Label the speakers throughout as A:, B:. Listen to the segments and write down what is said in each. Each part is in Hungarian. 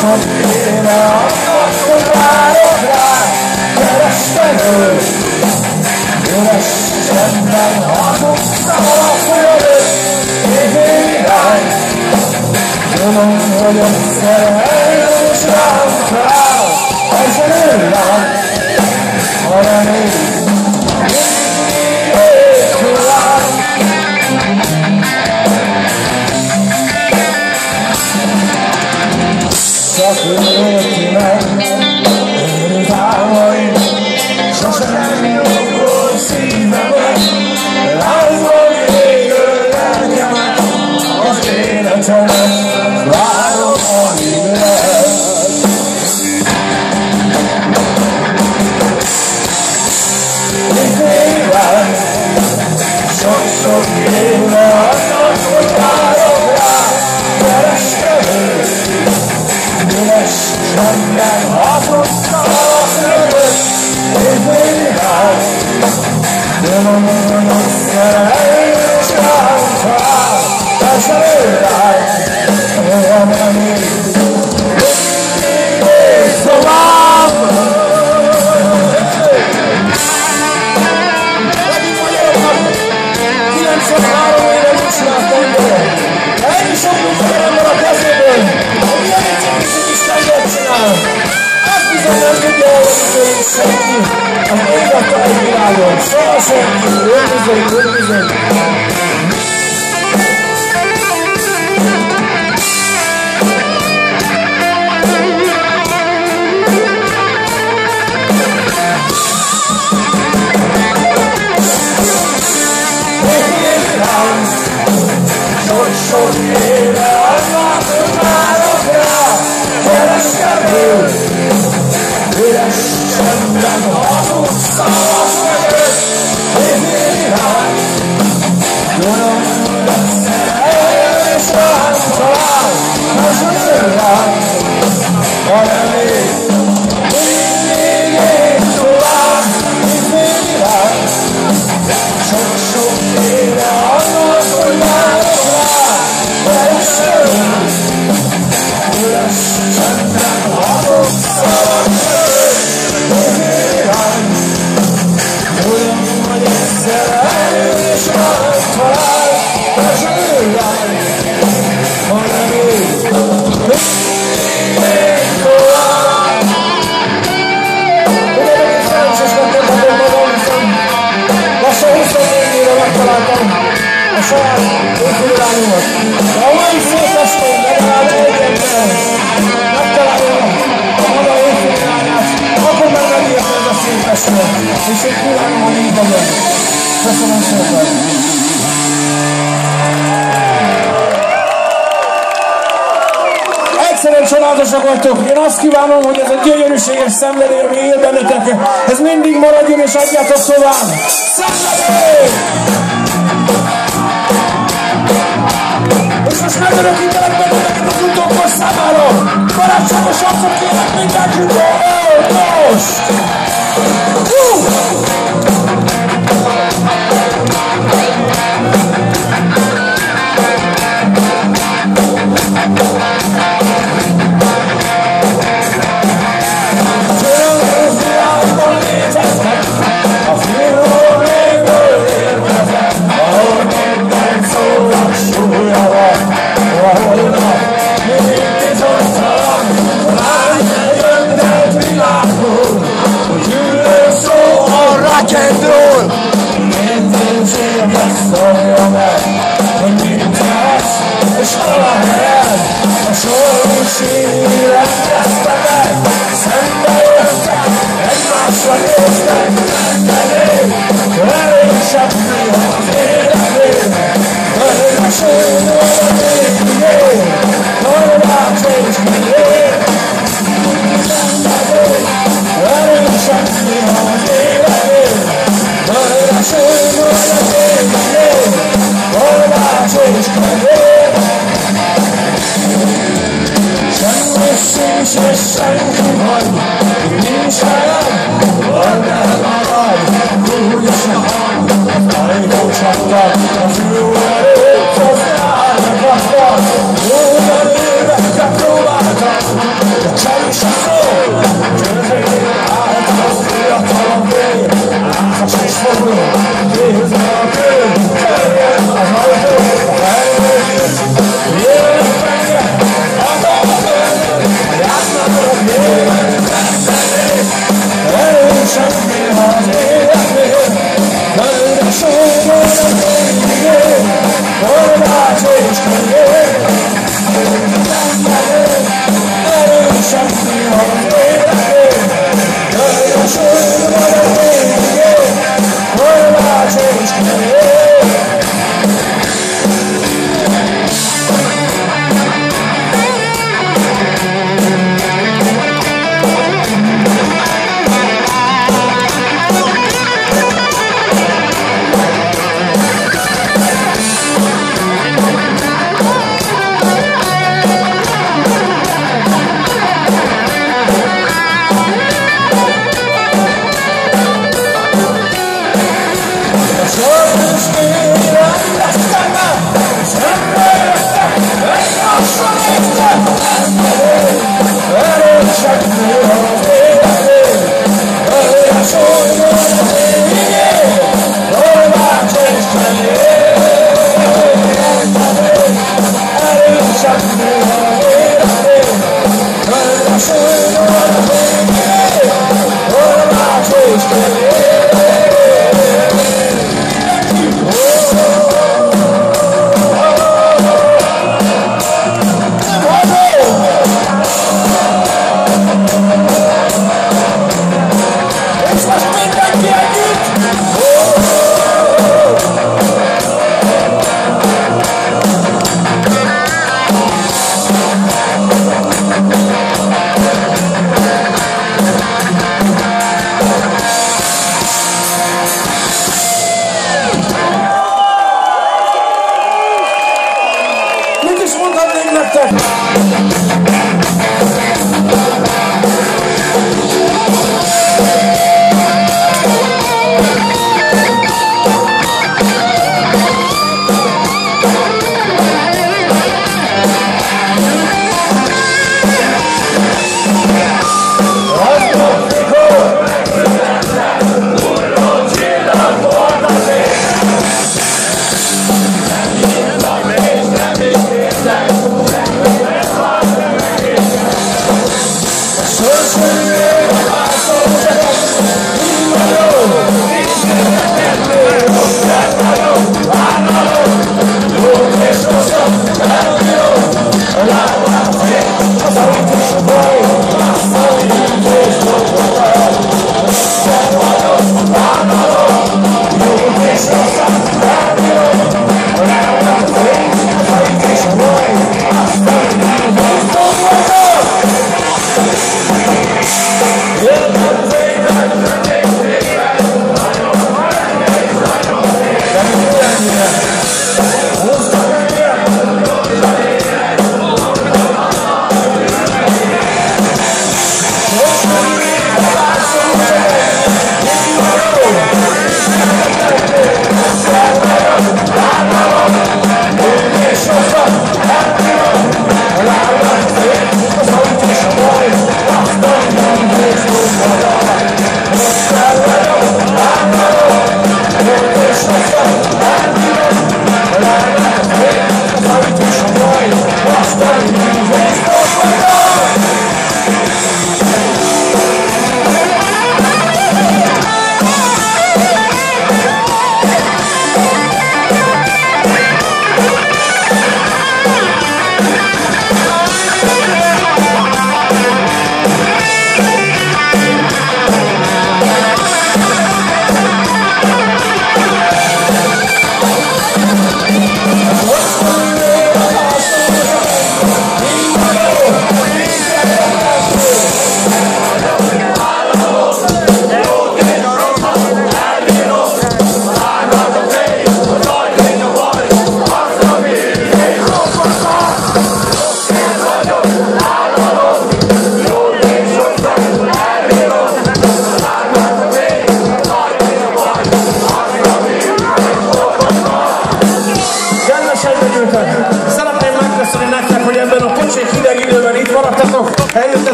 A: Sok éve annak, hogy várok rá, kerestem őt. Üres csendben hazudtam a fölött, évi irány. Tudom, hogy egyszer eljön s rám talál, ezen őrám, ha remény, mindig éjkulán. Csak ő érti meg, őrült álmaim, sosem nyugodt szívemet, lázban égő lelkemet, az életemet várom, amíg lehet. Éjjel, sok-sok éve annak, hogy várok rá, kerestem őt. Üres csendben hazudtam a fölött, évi irány. Tudom, hogy egyszer eljön s rám talál, ezen őrány, olyan remény, mindig éj tovább. Megint magyaroknak 93 éve mit csináltam vele? Ennyi sok munkaterem van a kezéből, hogy ilyen egyszerűség Isten jól csinál. Ezt bizony nem tudja olvani tőlünk senki, az ég adta egy világon, soha senki, ő bizony. Sok éve annak, hogy várok rá, kerestem őt. Üres csendben hazudtam a fölött, évi irány. Tudom, hogy egyszer eljön és rám talál, ezen őrány, a remény, mindig ég tovább, évi irány. Sok-sok éve annak, hogy várok rá, kerestem őt. Üres csendben hazudtam a fölött, évi irány. Tudom, hogy egyszer eljön és rám talál, ezen őrány, a remény, mindig ég tovább. Ugye megint felcseskedtem magam, lassan 24 éve megtaláltam a saját éjfélirányomat. De a mai szép estén legalább egy ember megtalálja a maga éjfélirányát, akkor meg megérte ez a szép estén, és én kívánom, hogy így legyen. Köszönöm szépen! Egyszerűen családosak vagytok. Én azt kívánom, hogy ez a gyönyörűséges szenvedély, ami él bennetek, ez mindig maradjon és adjátok tovább. Szenvedély! És most megörökítelek benneteket az utókor számára. Barátságos arcot kérek mindenkitől. Most! A fiúról légből érkezett, ahol minden szónak súlya van, ahol nap mindig bizonytalan, lány egy öntelt világból, hogy gyűlő szó a rock and roll. Értéséget szólja meg, hogy mit tesz, és hol a helyed, a sorú sír rendezte meg, szembe jöttek, egymásra néztek, elég semmi az életében, elég a sőnő a végigél, normács és kiél. Elég semmi az életében, elég a sőnő a végigél, normács és kiél. Semmi sincs és senki vagy, nincs helyen, van el marad.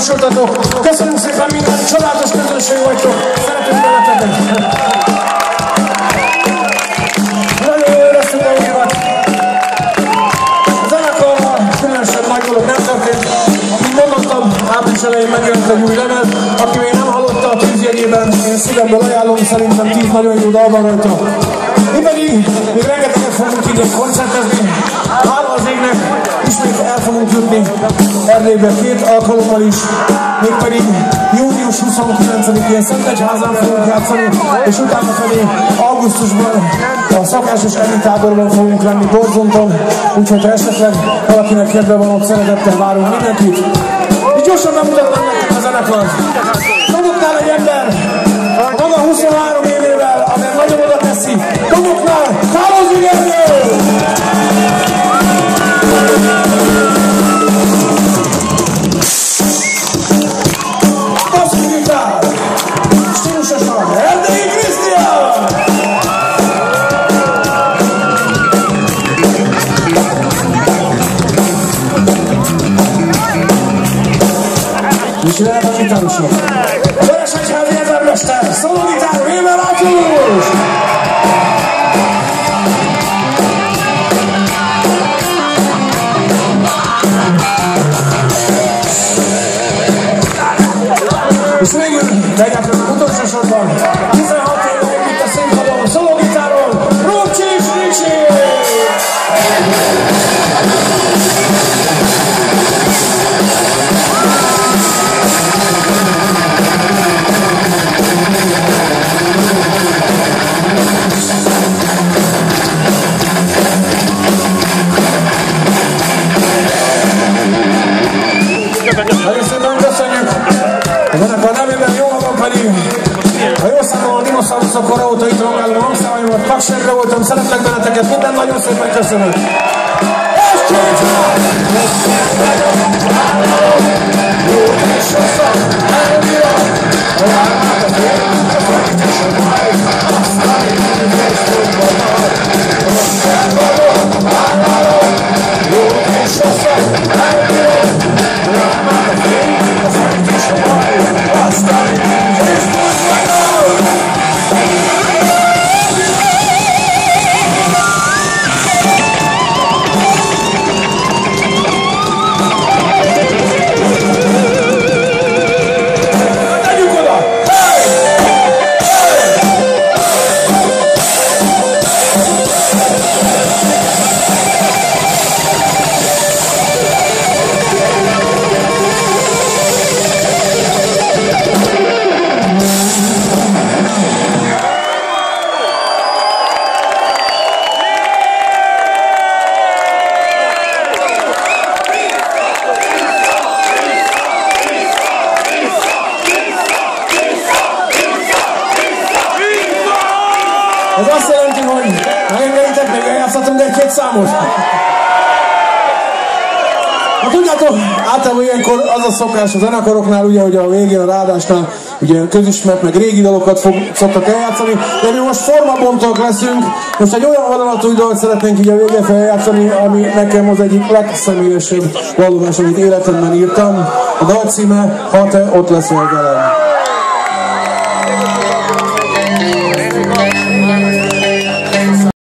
A: tapsoltatok. Köszönöm szépen, minden családos közönség vagytok. Szeretünk beletetek. Nagyon jól éreztük magunkat. A zenekarral különösen nagy dolog nem történt. Amit mondottam, április elején megjelent egy új lemez. Aki még nem hallotta, a tűzjegyében én szívemből ajánlom, szerintem 10 nagyon jó dal van rajta. Mi pedig még rengeteget fogunk így koncertezni. Hála az ég vendégnek ismét el fogunk jutni Erdélybe 2 alkalommal is, mégpedig június 29-én Szentegyházán fogunk játszani, és utána pedig augusztusban a szakásos elitáborban fogunk lenni Borzonton, úgyhogy ha esetleg valakinek kedve van, ott szeretettel várunk mindenkit. És gyorsan bemutatnám nekik a zenekart. Doboknál egy ember, a maga 23 évével, amely nagyon oda teszi. Doboknál Kálozi Gergő! Basszusgitár, stílusosan Erdélyi Krisztián! És lehet a gitárosok. A Veresegyházi ezermester, szólógitár, Rémer Átyús! És végül, de egyáltalán utolsó sorban, 16 éve itt a színpadon, szólógitáron, Rócsis Ricsi! Nagyon szépen köszönjük! A zenekar nevében jó magam pedig, ha jól számolom, a dinoszauruszok kora óta itt rongálom a hangszámaimat, Pakserre voltam, szeretlek benneteket, minden nagyon szépen köszönöm! És csinál! Jó és hosszan, elbírom, a jármát az élet, a fajtes a máj, aztán én és tudva nagy, most elvadom, vállalom, jó és hosszan, elbírom, a jármát az élet, a fajtes a máj, aztán én és tudva nagy. Ez azt jelenti, hogy megengeditek, még eljátszhatunk egy-két számot. Na tudjátok, általában ilyenkor az a szokás a zenekaroknál, ugye, hogy a végén, a ráadásnál ugye közismert, meg régi dalokat szoktak eljátszani, de mi most formabontók leszünk. Most egy olyan vadonatúj dalt szeretnénk így a végén feljátszani, ami nekem az egyik legszemélyesebb vallomás, amit életemben írtam. A dal címe, Ha te ott leszel velem.